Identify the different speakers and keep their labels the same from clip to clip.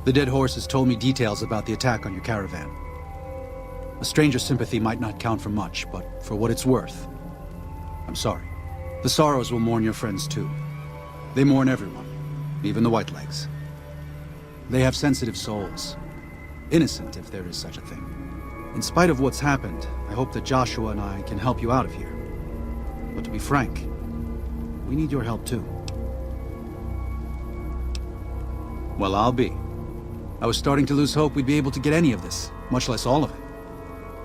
Speaker 1: The dead horse has told me details about the attack on your caravan. A stranger's sympathy might not count for much, but for what it's worth, I'm sorry. The Sorrows will mourn your friends too. They mourn everyone, even the Whitelegs. They have sensitive souls. Innocent, if there is such a thing. In spite of what's happened, I hope that Joshua and I can help you out of here. But to be frank, we need your help too. Well, I'll be. I was starting to lose hope we'd be able to get any of this, much less all of it.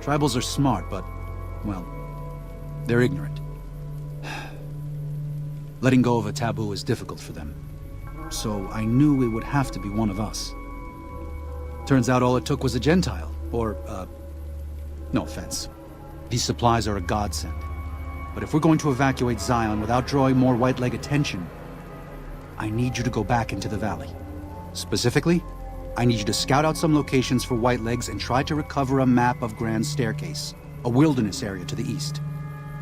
Speaker 1: Tribals are smart, but, well, they're ignorant. Letting go of a taboo is difficult for them. So I knew it would have to be one of us. Turns out all it took was a Gentile, or, no offense. These supplies are a godsend. But if we're going to evacuate Zion without drawing more Whiteleg attention, I need you to go back into the valley. Specifically, I need you to scout out some locations for Whitelegs and try to recover a map of Grand Staircase, a wilderness area to the east.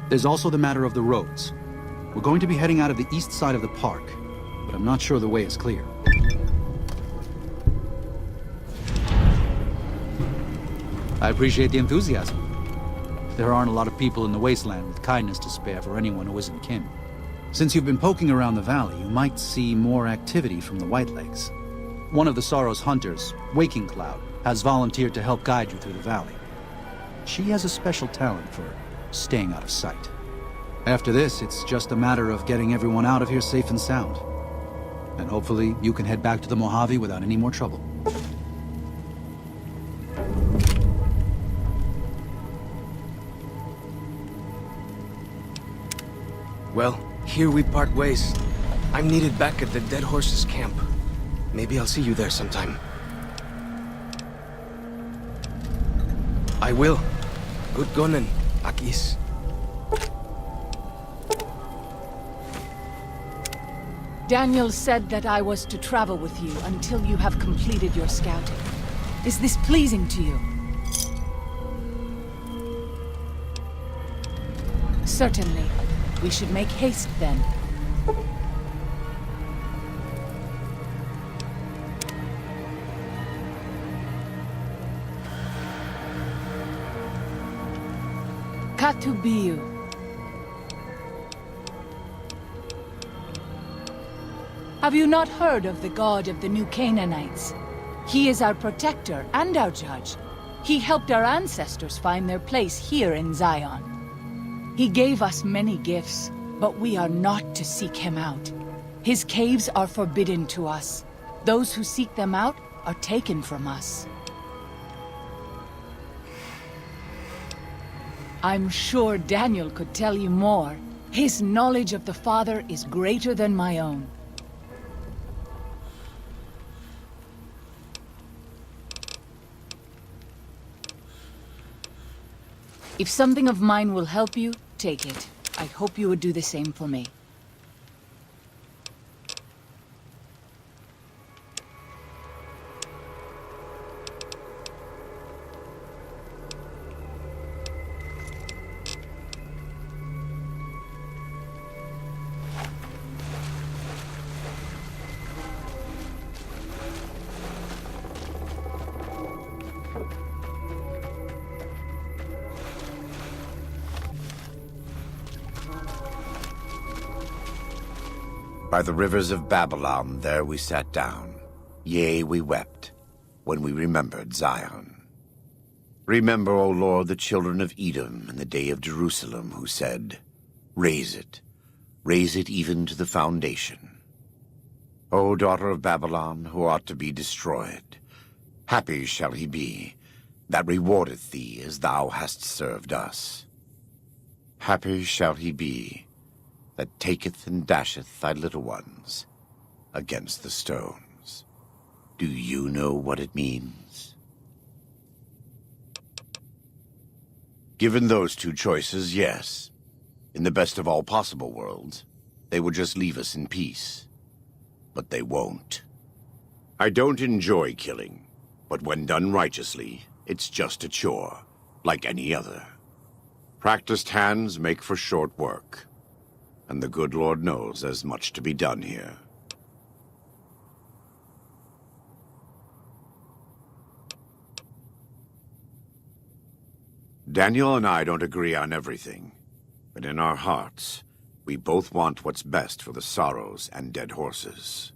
Speaker 1: There's also the matter of the roads. We're going to be heading out of the east side of the park, but I'm not sure the way is clear. I appreciate the enthusiasm. There aren't a lot of people in the Wasteland with kindness to spare for anyone who isn't kin. Since you've been poking around the valley, you might see more activity from the Whitelegs. One of the Sorrow's hunters, Waking Cloud, has volunteered to help guide you through the valley. She has a special talent for staying out of sight. After this, it's just a matter of getting everyone out of here safe and sound. And hopefully, you can head back to the Mojave without any more trouble.
Speaker 2: Well, here we part ways. I'm needed back at the Dead Horse's camp. Maybe I'll see you there sometime. I will. Good gonen, Akis.
Speaker 3: Daniel said that I was to travel with you until you have completed your scouting. Is this pleasing to you? Certainly. We should make haste then. Katubiyu. Have you not heard of the god of the New Canaanites? He is our protector and our judge. He helped our ancestors find their place here in Zion. He gave us many gifts, but we are not to seek him out. His caves are forbidden to us. Those who seek them out are taken from us. I'm sure Daniel could tell you more. His knowledge of the Father is greater than my own. If something of mine will help you, take it. I hope you would do the same for me.
Speaker 4: By the rivers of Babylon, there we sat down. Yea, we wept, when we remembered Zion. Remember, O Lord, the children of Edom in the day of Jerusalem, who said, raise it even to the foundation. O daughter of Babylon, who ought to be destroyed, happy shall he be, that rewardeth thee as thou hast served us. Happy shall he be, that taketh and dasheth thy little ones against the stones. Do you know what it means? Given those two choices, yes. In the best of all possible worlds, they would just leave us in peace. But they won't. I don't enjoy killing, but when done righteously, it's just a chore, like any other. Practiced hands make for short work. And the good Lord knows there's much to be done here. Daniel and I don't agree on everything, but in our hearts, we both want what's best for the Sorrows and Dead Horses.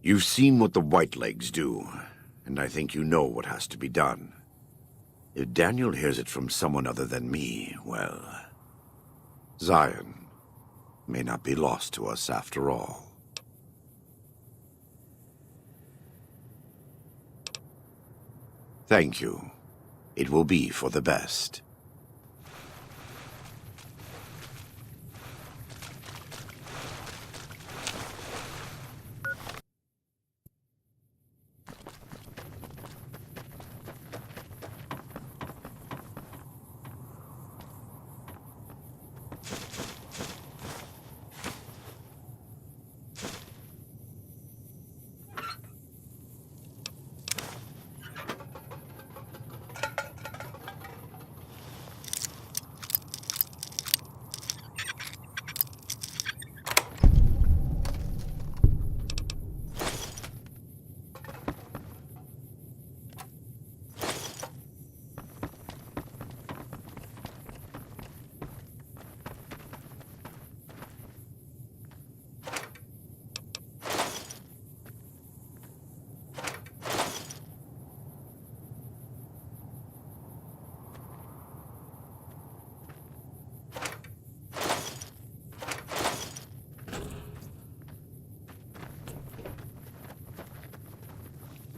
Speaker 4: You've seen what the Whitelegs do, and I think you know what has to be done. If Daniel hears it from someone other than me, well, Zion may not be lost to us after all. Thank you. It will be for the best.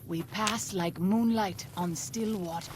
Speaker 3: We pass like moonlight on still water.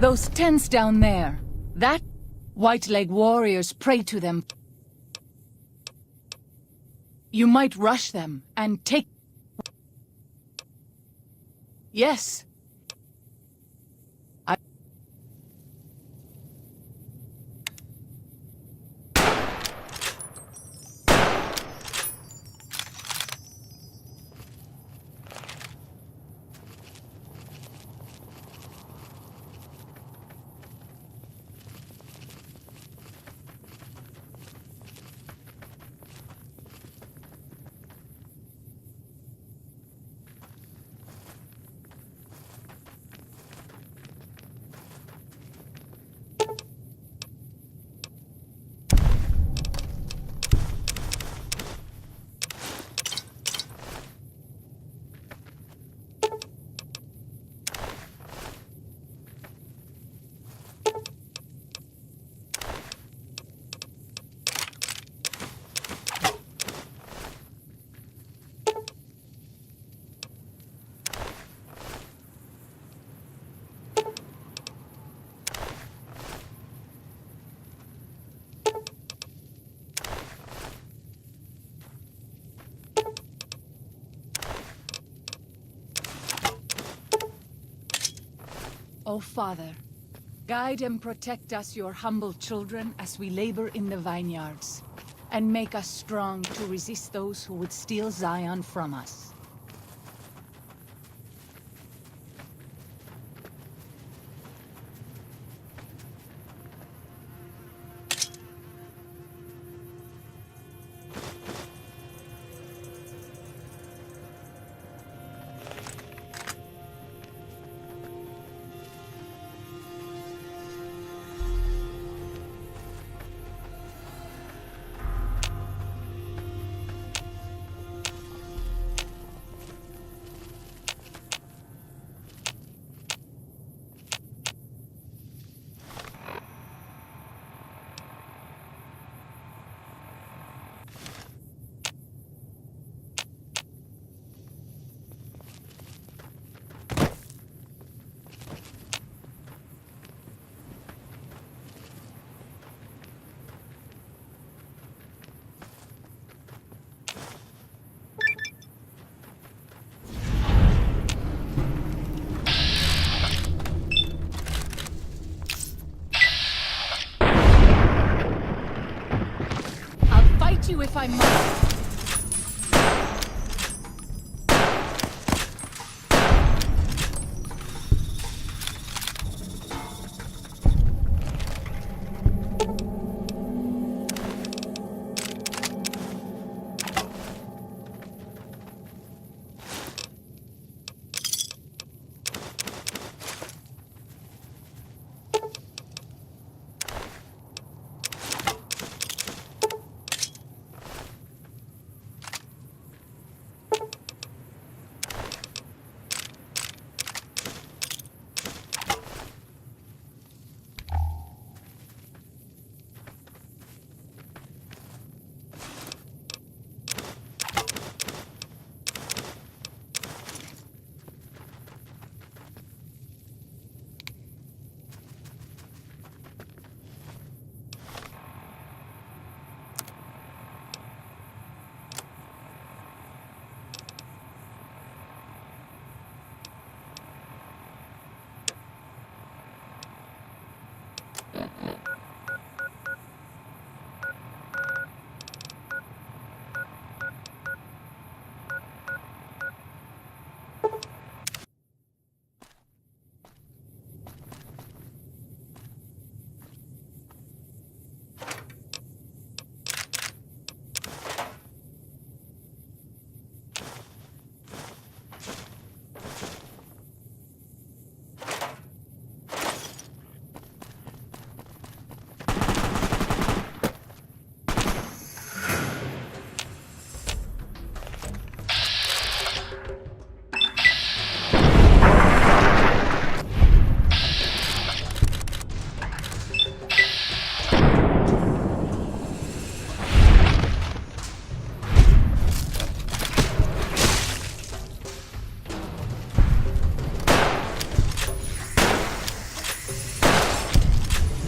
Speaker 3: Those tents down there, that White-leg warriors pray to them. You might rush them and take... Yes. O Father, guide and protect us, your humble children, as we labor in the vineyards, and make us strong to resist those who would steal Zion from us. I must.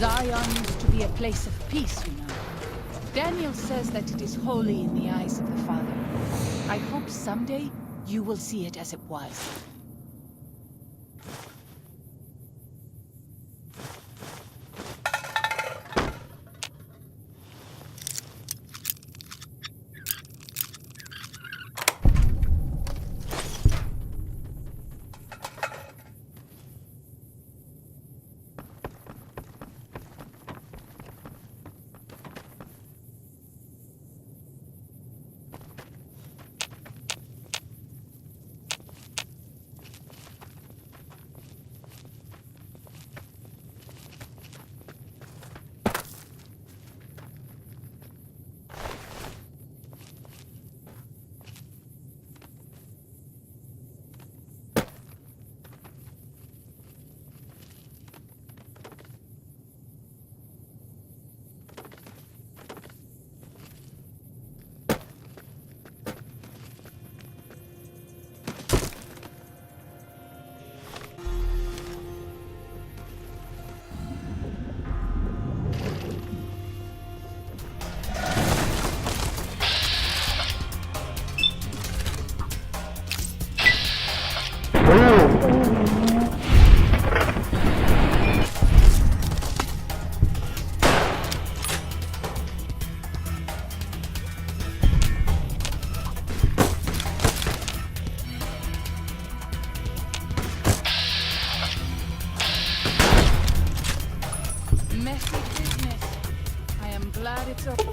Speaker 3: Zion used to be a place of peace, you know. Daniel says that it is holy in the eyes of the Father. I hope someday you will see it as it was. Messy business. I am glad it's over.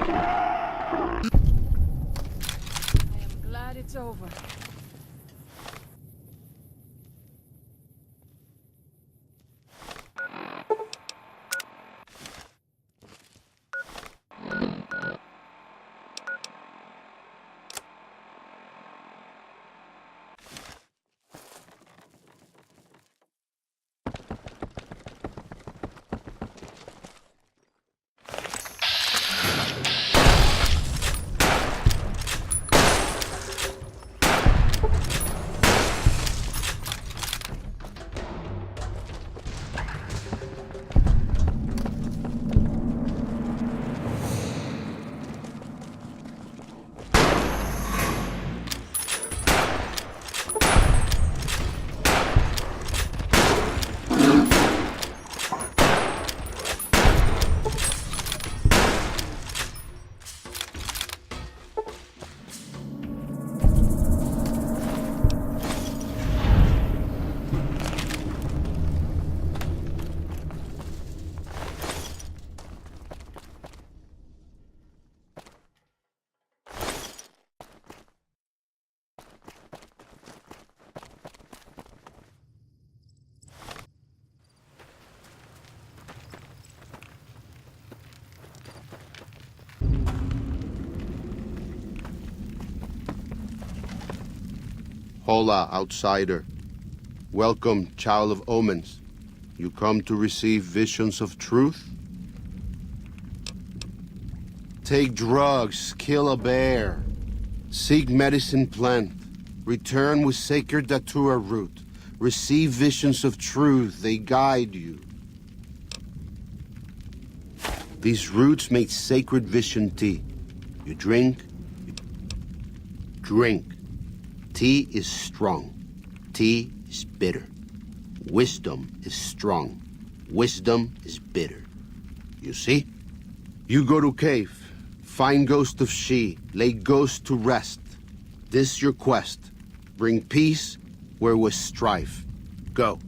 Speaker 3: am glad it's over.
Speaker 5: Hola, outsider. Welcome, child of omens. You come to receive visions of truth? Take drugs, kill a bear, seek medicine plant, return with sacred datura root, receive visions of truth, they guide you. These roots make sacred vision tea. You drink, drink. Tea is strong. Tea is bitter. Wisdom is strong. Wisdom is bitter. You see? You go to cave, find ghost of she, lay ghost to rest. This your quest. Bring peace where was strife. Go.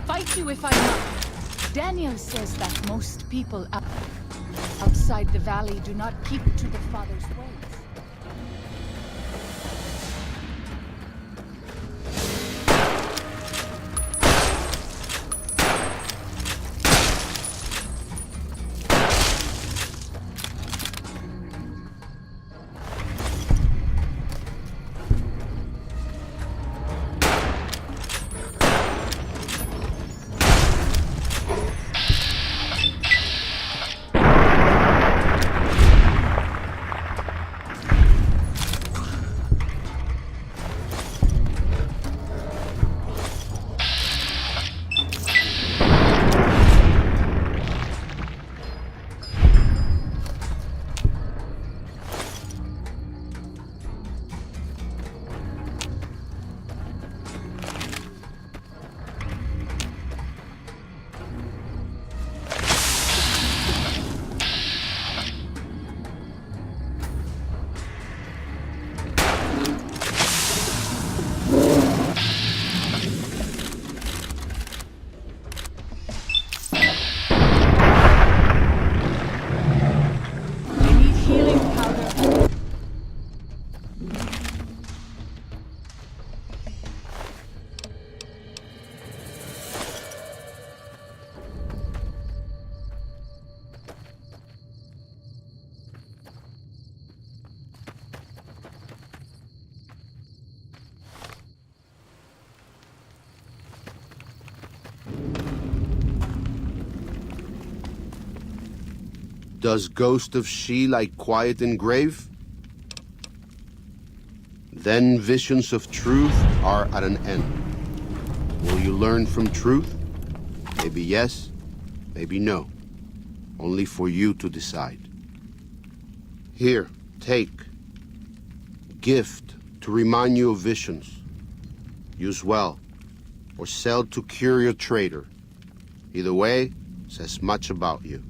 Speaker 3: Fight you if I must. Daniel says that most people outside the valley do not keep to the Father's ways.
Speaker 5: Does ghost of she lie quiet in grave? Then visions of truth are at an end. Will you learn from truth? Maybe yes, maybe no. Only for you to decide. Here, take. Gift to remind you of visions. Use well, or sell to curious trader. Either way, says much about you.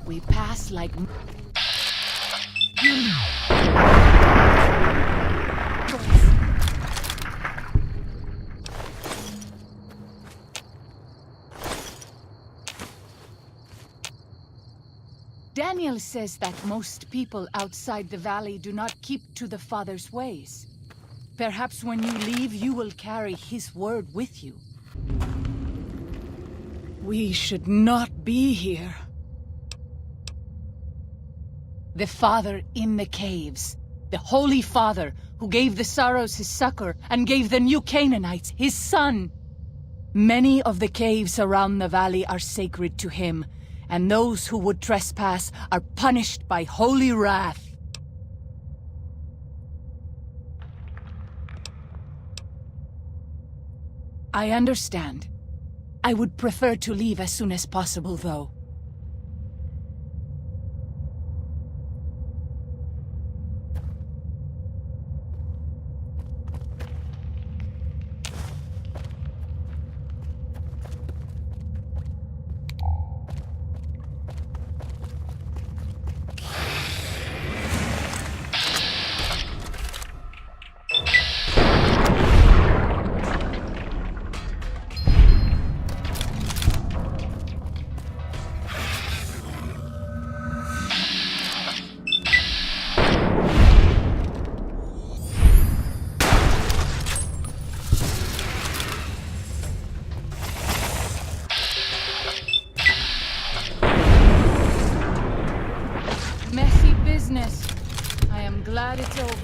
Speaker 3: We pass like... Daniel says that most people outside the valley do not keep to the Father's ways. Perhaps when you leave, you will carry his word with you. We should not be here. The Father in the caves, the Holy Father who gave the Sorrows his succor and gave the new Canaanites his son. Many of the caves around the valley are sacred to him, and those who would trespass are punished by holy wrath. I understand. I would prefer to leave as soon as possible, though. Messy business. I am glad it's over.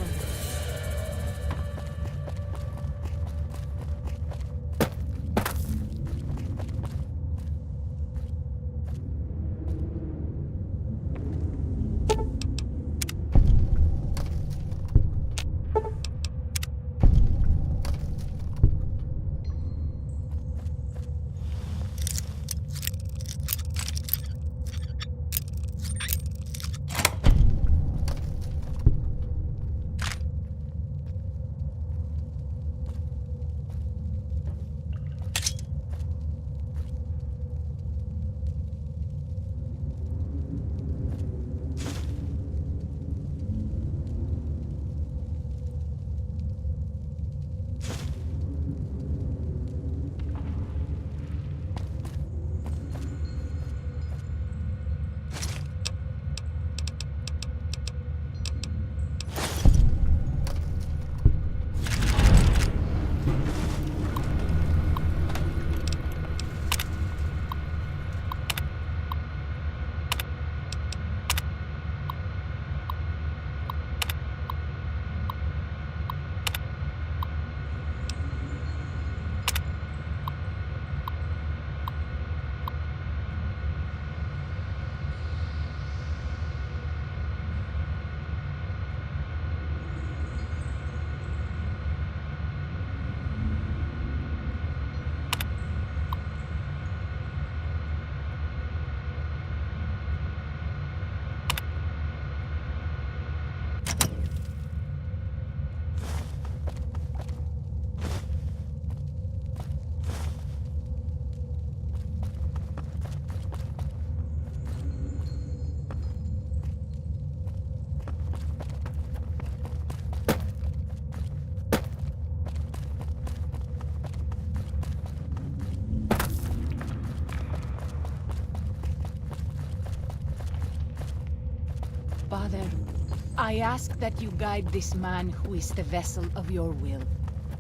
Speaker 3: I ask that you guide this man who is the vessel of your will.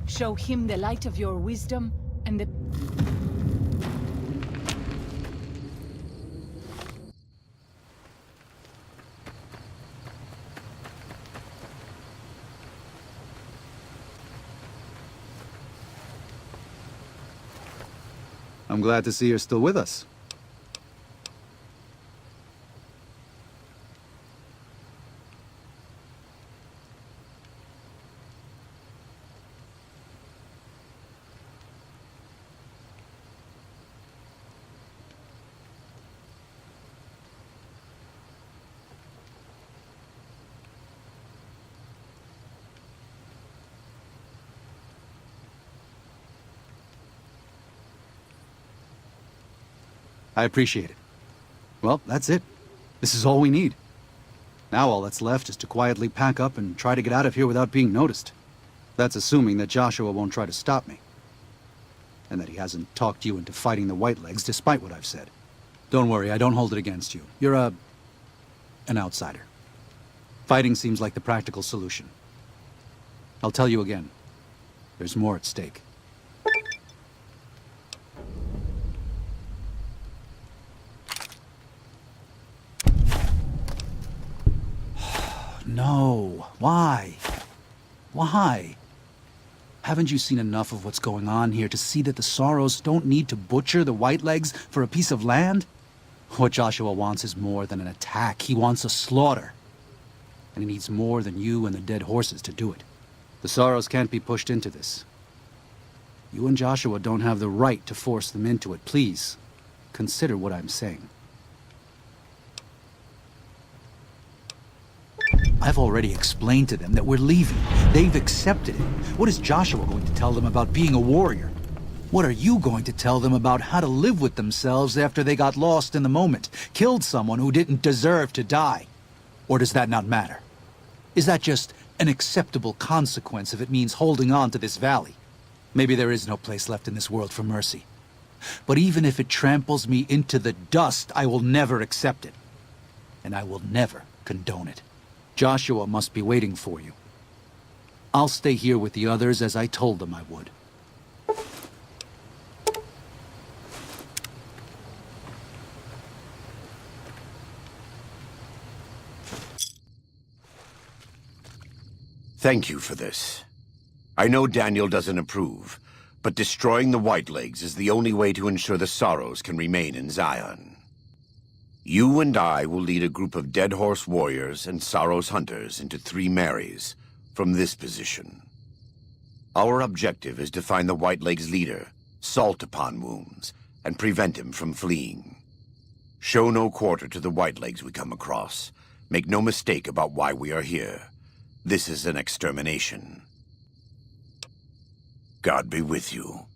Speaker 3: Show him the light of your wisdom and the...
Speaker 1: I'm glad to see you're still with us. I appreciate it. Well, that's it. This is all we need. Now all that's left is to quietly pack up and try to get out of here without being noticed. That's assuming that Joshua won't try to stop me. And that he hasn't talked you into fighting the Whitelegs despite what I've said. Don't worry, I don't hold it against you. You're an outsider. Fighting seems like the practical solution. I'll tell you again. There's more at stake. No. Why? Why? Haven't you seen enough of what's going on here to see that the Sorrows don't need to butcher the Whitelegs for a piece of land? What Joshua wants is more than an attack. He wants a slaughter. And he needs more than you and the dead horses to do it. The Sorrows can't be pushed into this. You and Joshua don't have the right to force them into it. Please, consider what I'm saying. I've already explained to them that we're leaving. They've accepted it. What is Joshua going to tell them about being a warrior? What are you going to tell them about how to live with themselves after they got lost in the moment, killed someone who didn't deserve to die? Or does that not matter? Is that just an acceptable consequence if it means holding on to this valley? Maybe there is no place left in this world for mercy. But even if it tramples me into the dust, I will never accept it. And I will never condone it. Joshua must be waiting for you. I'll stay here with the others as I told them I would.
Speaker 4: Thank you for this. I know Daniel doesn't approve, but destroying the Whitelegs is the only way to ensure the Sorrows can remain in Zion. You and I will lead a group of Dead Horse warriors and Sorrows hunters into 3 Marys from this position. Our objective is to find the Whitelegs leader, Salt Upon Wounds, and prevent him from fleeing. Show no quarter to the Whitelegs we come across. Make no mistake about why we are here. This is an extermination. God be with you.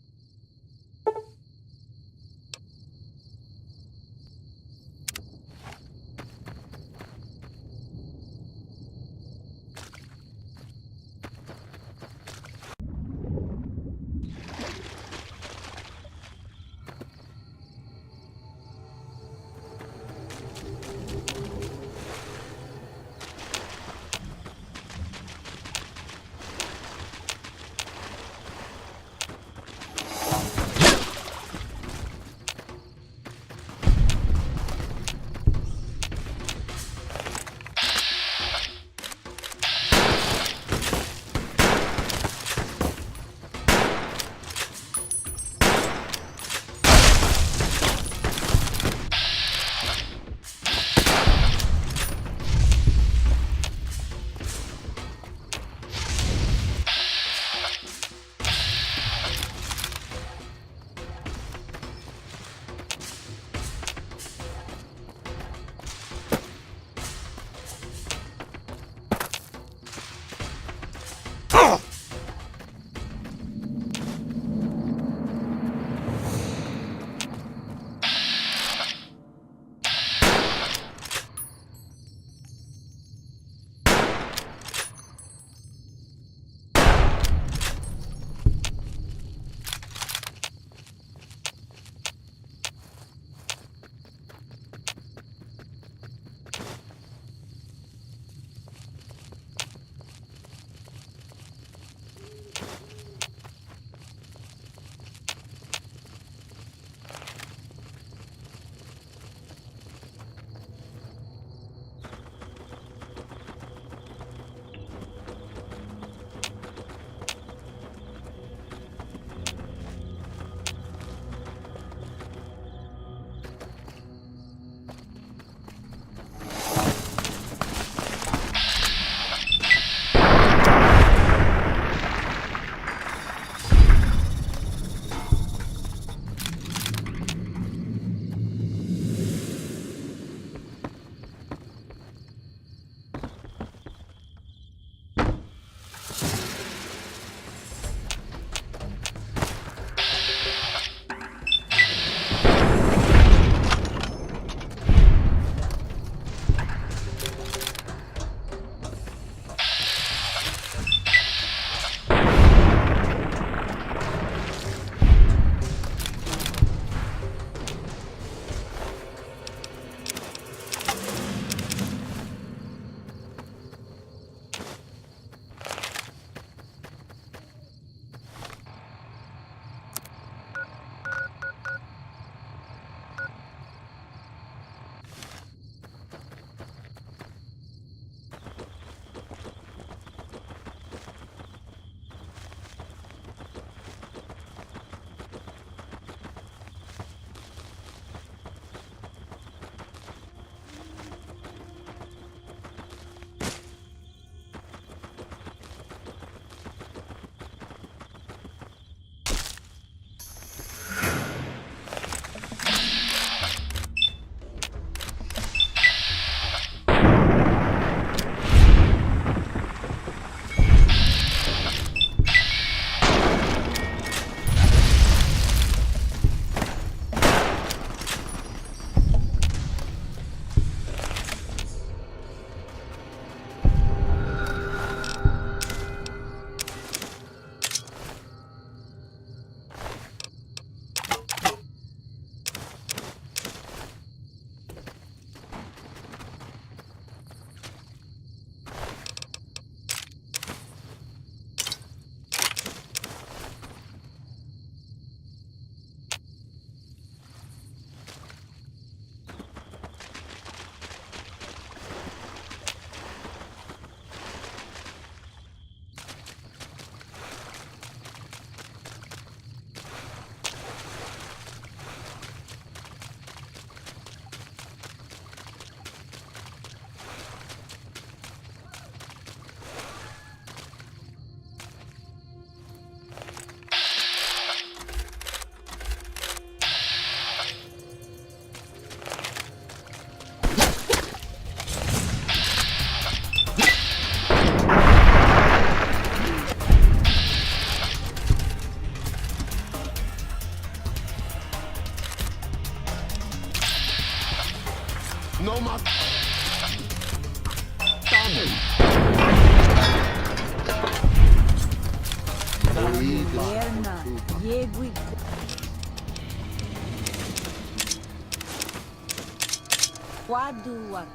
Speaker 6: Wadu wakay.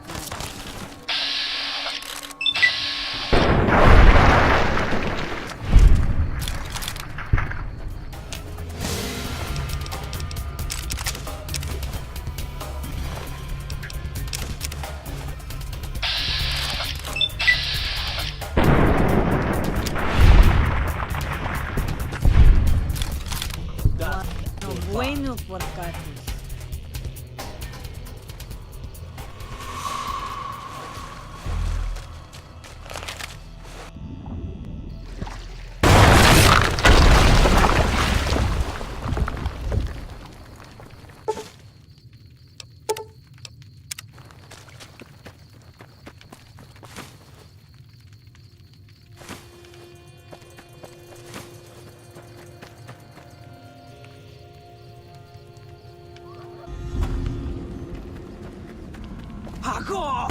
Speaker 6: No bueno por Catus.
Speaker 2: Ako!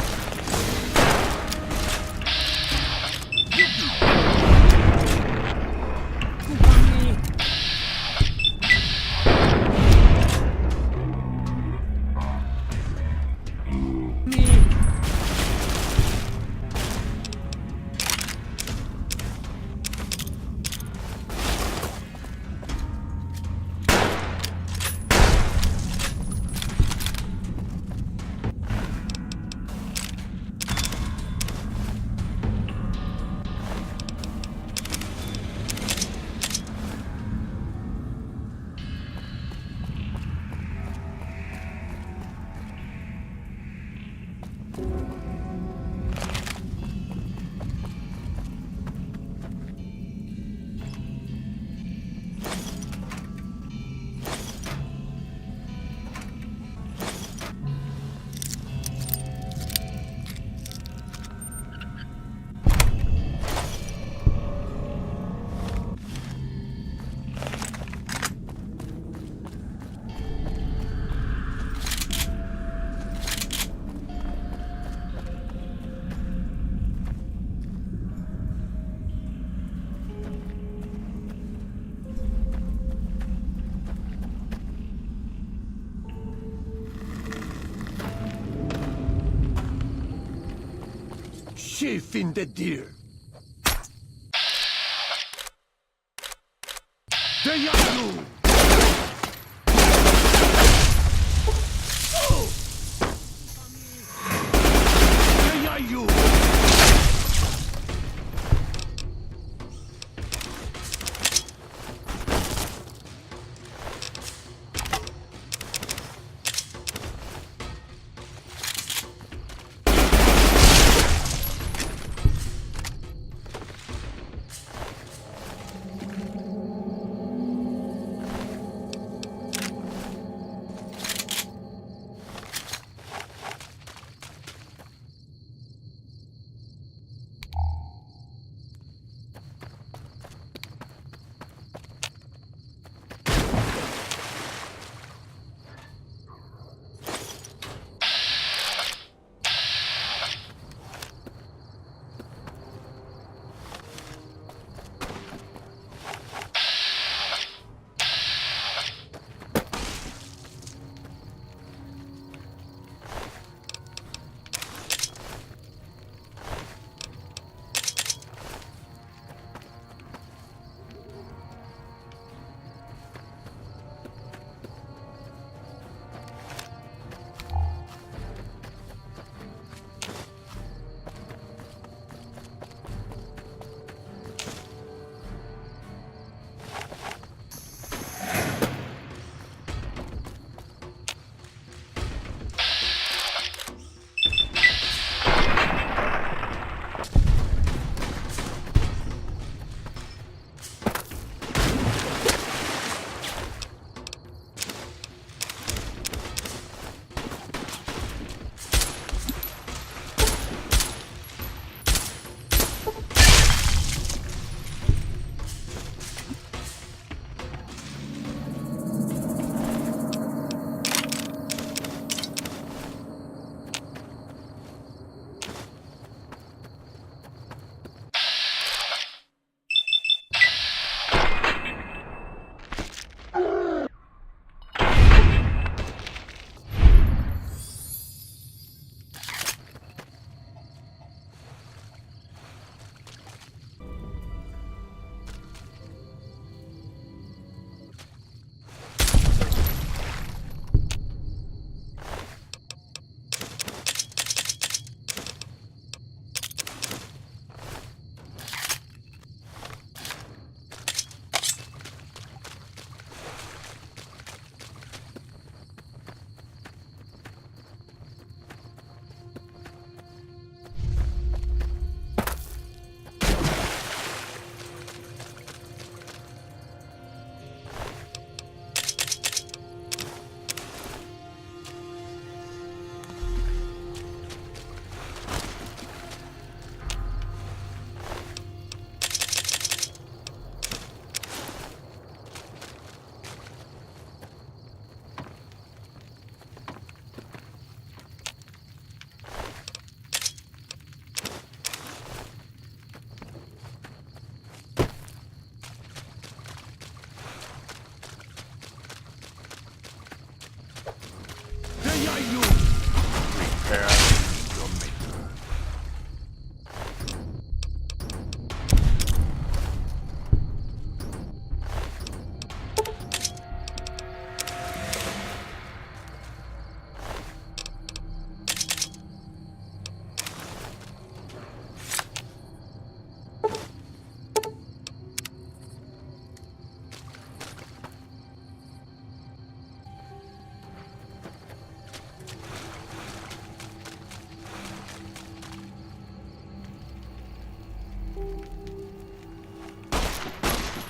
Speaker 5: Chief in the deer. There you go. There you.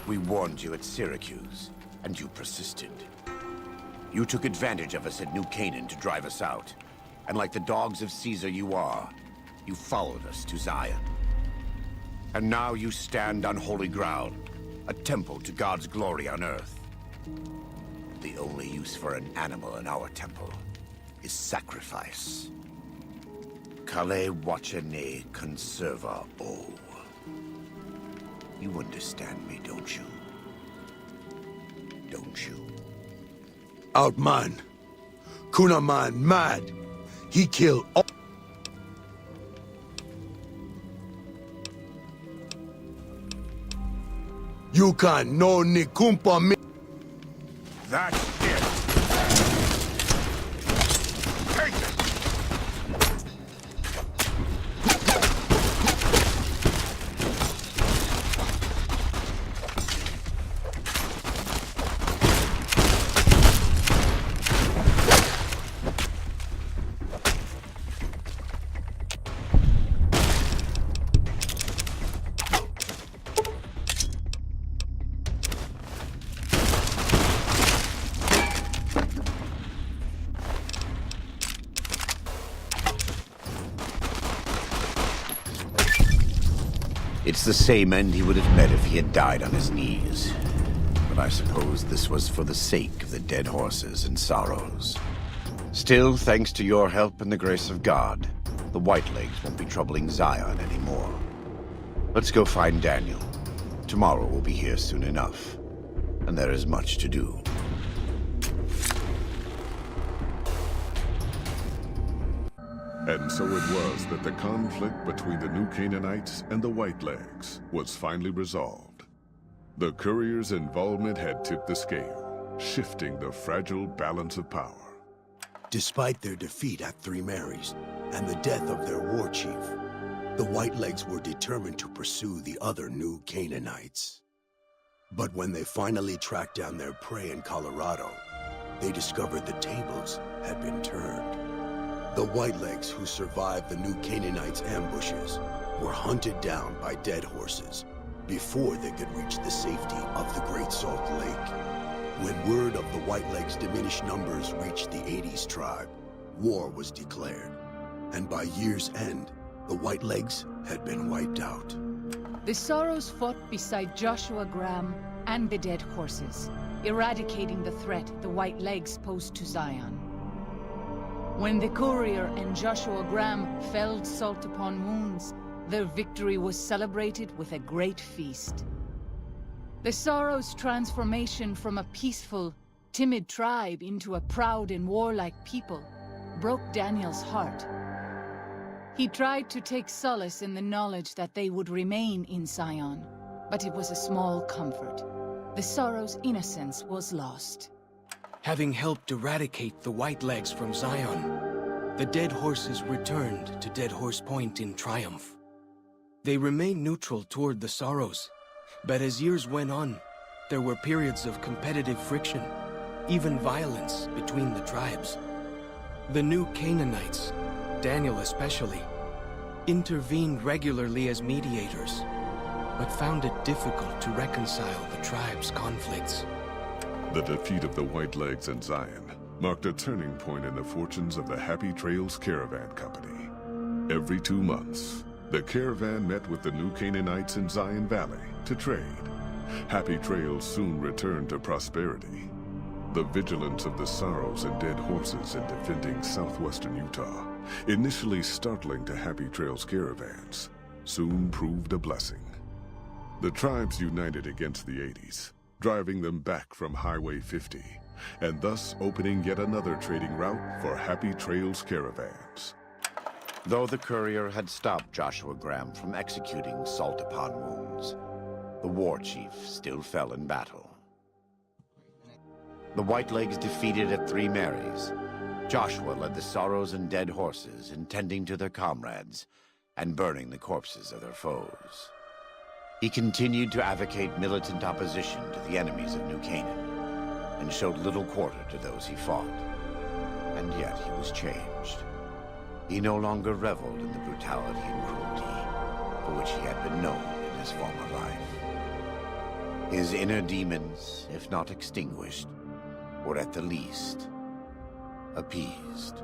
Speaker 4: We warned you at Syracuse, and you persisted. You took advantage of us at New Canaan to drive us out. And like the dogs of Caesar you are, you followed us to Zion. And now you stand on holy ground, a temple to God's glory on earth. The only use for an animal in our temple is sacrifice. Kale wachane conserva o. You understand me, don't you? Don't you?
Speaker 7: Outman. Kunaman mad. He killed all. You can no ni kumpa me.
Speaker 4: That's it! Take it! It's the same end he would have met if he had died on his knees. But I suppose this was for the sake of the dead horses and sorrows. Still, thanks to your help and the grace of God, the Whitelegs won't be troubling Zion anymore. Let's go find Daniel. Tomorrow we'll be here soon enough. And there is much to do.
Speaker 8: And so it was that the conflict between the New Canaanites and the Whitelegs was finally resolved. The courier's involvement had tipped the scale, shifting the fragile balance of power.
Speaker 7: Despite their defeat at Three Marys and the death of their war chief, the Whitelegs were determined to pursue the other New Canaanites. But when they finally tracked down their prey in Colorado, they discovered the tables had been turned. The Whitelegs who survived the New Canaanites' ambushes were hunted down by dead horses before they could reach the safety of the Great Salt Lake. When word of the Whitelegs' diminished numbers reached the 80s tribe, war was declared, and by year's end, the Whitelegs had been wiped out.
Speaker 3: The Sorrows fought beside Joshua Graham and the dead horses, eradicating the threat the Whitelegs posed to Zion. When the courier and Joshua Graham felled Salt upon Wounds, their victory was celebrated with a great feast. The Sorrows' transformation from a peaceful, timid tribe into a proud and warlike people broke Daniel's heart. He tried to take solace in the knowledge that they would remain in Zion, but it was a small comfort. The Sorrows' innocence was lost.
Speaker 2: Having helped eradicate the Whitelegs from Zion, the dead horses returned to Dead Horse Point in triumph. They remained neutral toward the Sorrows, but as years went on, there were periods of competitive friction, even violence between the tribes. The New Canaanites, Daniel especially, intervened regularly as mediators, but found it difficult to reconcile the tribe's conflicts.
Speaker 8: The defeat of the Whitelegs in Zion marked a turning point in the fortunes of the Happy Trails Caravan Company. Every 2 months, the caravan met with the New Canaanites in Zion Valley to trade. Happy Trails soon returned to prosperity. The vigilance of the Sorrows and dead horses in defending southwestern Utah, initially startling to Happy Trails caravans, soon proved a blessing. The tribes united against the 80s, driving them back from Highway 50, and thus opening yet another trading route for Happy Trails caravans.
Speaker 4: Though the courier had stopped Joshua Graham from executing Salt upon Wounds, the war chief still fell in battle. The Whitelegs defeated at Three Marys. Joshua led the Sorrows and dead horses, intending to their comrades and burning the corpses of their foes. He continued to advocate militant opposition to the enemies of New Canaan, and showed little quarter to those he fought. And yet he was changed. He no longer reveled in the brutality and cruelty for which he had been known in his former life. His inner demons, if not extinguished, were at the least appeased.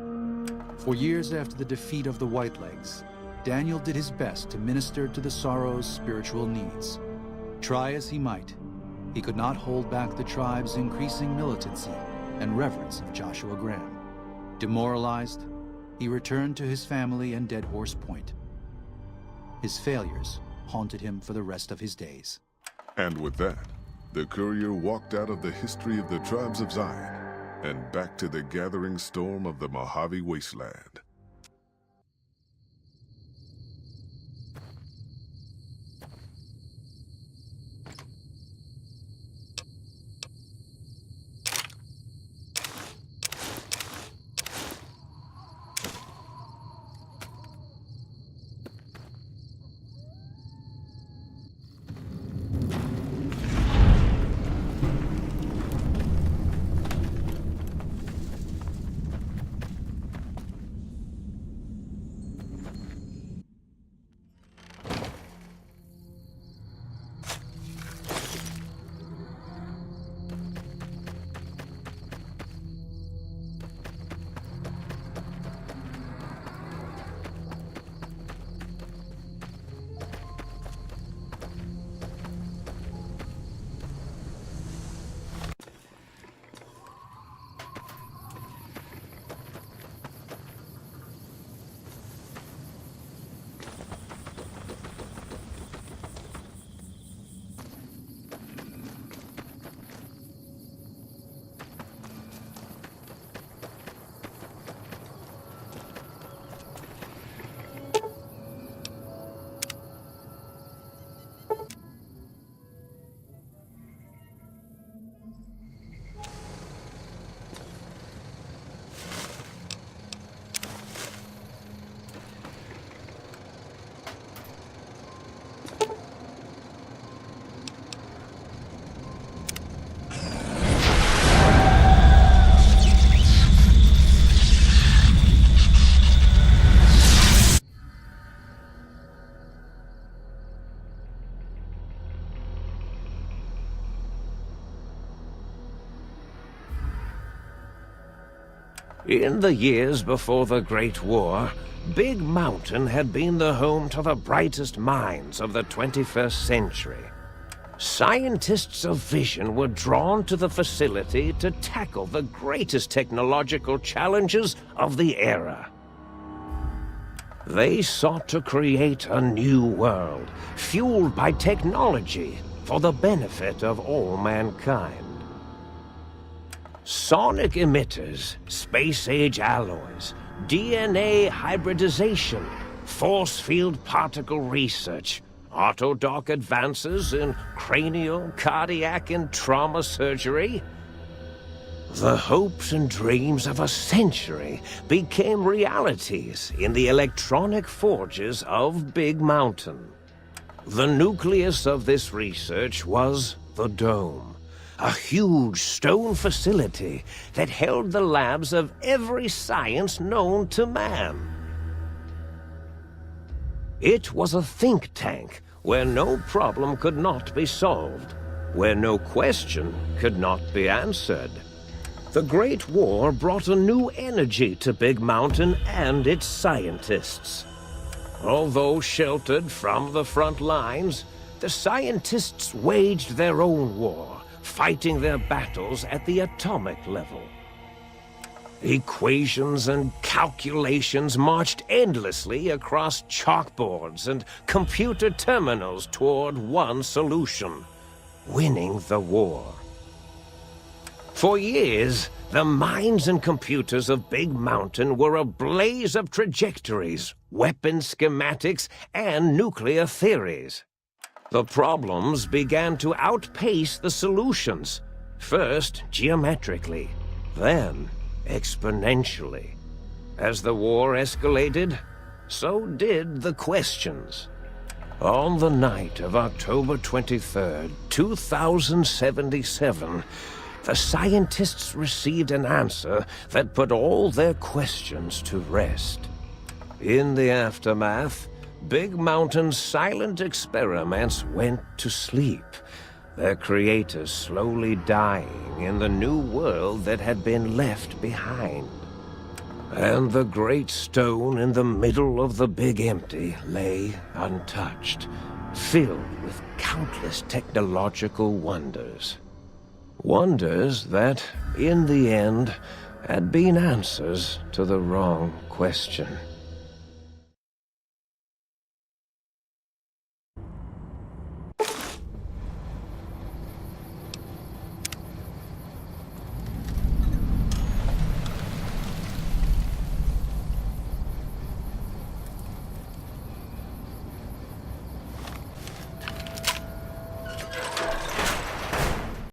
Speaker 1: For years after the defeat of the Whitelegs, Daniel did his best to minister to the Sorrow's spiritual needs. Try as he might, he could not hold back the tribe's increasing militancy and reverence of Joshua Graham. Demoralized, he returned to his family and Dead Horse Point. His failures haunted him for the rest of his days.
Speaker 8: And with that, the courier walked out of the history of the tribes of Zion and back to the gathering storm of the Mojave Wasteland.
Speaker 9: In the years before the Great War, Big Mountain had been the home to the brightest minds of the 21st century. Scientists of vision were drawn to the facility to tackle the greatest technological challenges of the era. They sought to create a new world, fueled by technology for the benefit of all mankind. Sonic emitters, space-age alloys, DNA hybridization, force field particle research, autodoc advances in cranial, cardiac, and trauma surgery. The hopes and dreams of a century became realities in the electronic forges of Big Mountain. The nucleus of this research was the Dome, a huge stone facility that held the labs of every science known to man. It was a think tank where no problem could not be solved, where no question could not be answered. The Great War brought a new energy to Big Mountain and its scientists. Although sheltered from the front lines, the scientists waged their own war, fighting their battles at the atomic level. Equations and calculations marched endlessly across chalkboards and computer terminals toward one solution: winning the war. For years, the minds and computers of Big Mountain were a blaze of trajectories, weapon schematics, and nuclear theories. The problems began to outpace the solutions, first geometrically, then exponentially. As the war escalated, so did the questions. On the night of October 23rd, 2077, the scientists received an answer that put all their questions to rest. In the aftermath, Big Mountain's silent experiments went to sleep, their creators slowly dying in the new world that had been left behind. And the great stone in the middle of the Big Empty lay untouched, filled with countless technological wonders. Wonders that, in the end, had been answers to the wrong question.